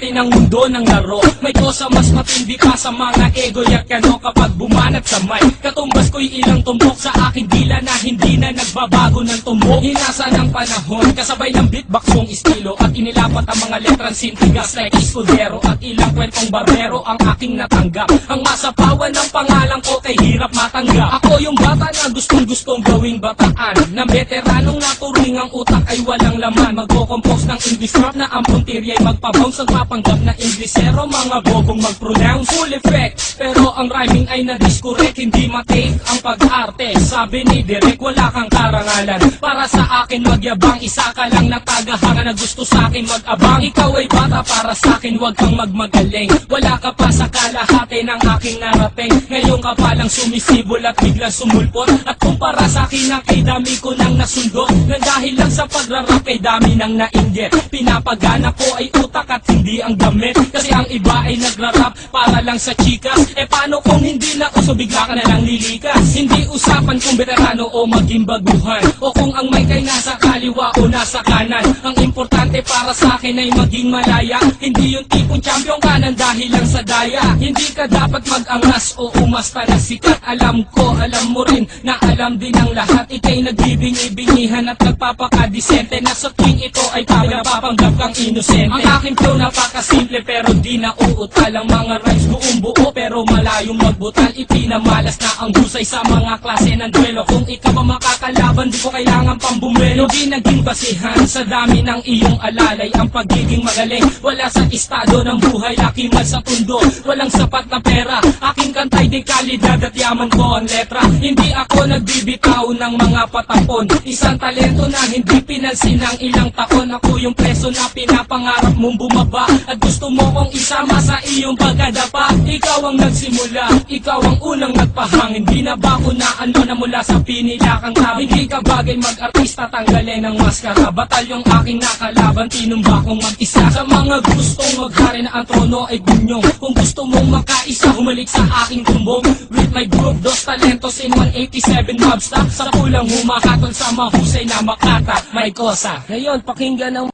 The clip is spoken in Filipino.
natin ang mundo ng laro. May kosa mas matindi pa sa mga ego yak kano kapag bumanat sa mic. Katumbas ko'y ilang tumbok sa aking dila na hindi na nagbabago ng tumbok. Hinasa ng panahon, kasabay ng beatbox kong estilo at inilapat ang mga letrang sintigas like Escudero at ilang kwentong barbero ang aking natanggap. Ang masapawan ng pangalan ko kay hirap matanggap. Ako yung bata na gustong gawing bataan, na veteranong naturing ang utak ay walang laman. Magko-compose ng English rap na ang puntirya'y magpabounce. Ang mapanggap na Inglesero, mga bobong mag-pronounce. Full effect, pero ang rhyming ay na-discorrect. Hindi matake ang pag-arte, sabi ni Direk, wala kang karangalan. Para sa akin magyabang, isa ka lang na tagahanga na gusto sa akin mag-abang. Ikaw ay bata para sa akin, wag kang magmagaling. Wala ka pa sa kalahati ng aking narating. Ngayon ka palang sumisibol at biglang sumulpot. At kumpara sa akin na kay dami ko nang nasundot, na dahil lang sa pagrarap kay dami nang nainggit. Pinapagana ko ay utak at hindi ang damit. Kasi ang iba ay nagrarap para lang sa chikas. E paano kung hindi na uso, bigla ka na lang lilikas? Hindi usapan kung veterano o maging baguhan, o kung ang mic ay nasa kaliwa o nasa kanan. Ang importante para sa akin ay maging malaya. Hindi yung tipong champion ka nang dahil lang sa daya. Hindi ka dapat mag-angas o umasta na sikat. Alam ko, alam mo rin na alam din ang lahat. Ika'y nagbibingi-bingihan at nagpapakadisente, na sa tuwing ito ay papanggap kang inosente. Ang aking flow napakasimple pero di na uutal. Ang mga rhymes buong buo pero malayong magbutal. Ipinamalas na ang husay sa mga klase ng duelo. Kung ikaw ang makakalaban, di ko kailangan pang bumelo. Di naging basihan sa dami ng iyong alalay ang pagiging magaling. Wala sa estado ng buhay, laki man sa pundo, walang sapat na pera. Aking kantay di kalidad at yaman ko ang letra. Hindi ako nagbibitaw ng mga patapon, isang talento na hindi pinansin ng ilang taon. Ako yung preso na pinapangarap mong bumaba, at gusto mo kong isama sa iyong pagkadapa. Ikaw ang nagsimula, ikaw ang unang nagpahangin. Di na ba ko na ano na mula sa pinilakang tabi? Hindi ka bagay mag-artista, tanggalin ang maskara. Batalyong aking nakalaban, tinumba kong mag-isa. Sa mga gustong maghari na ang trono ay bunyong, kung gusto mong makaisa, humalik sa aking tumbong. With my group, dos talentos in 187 mobster, sa pulang humakatol sa mahusay na makata. May kosa, ngayon pakinggan ang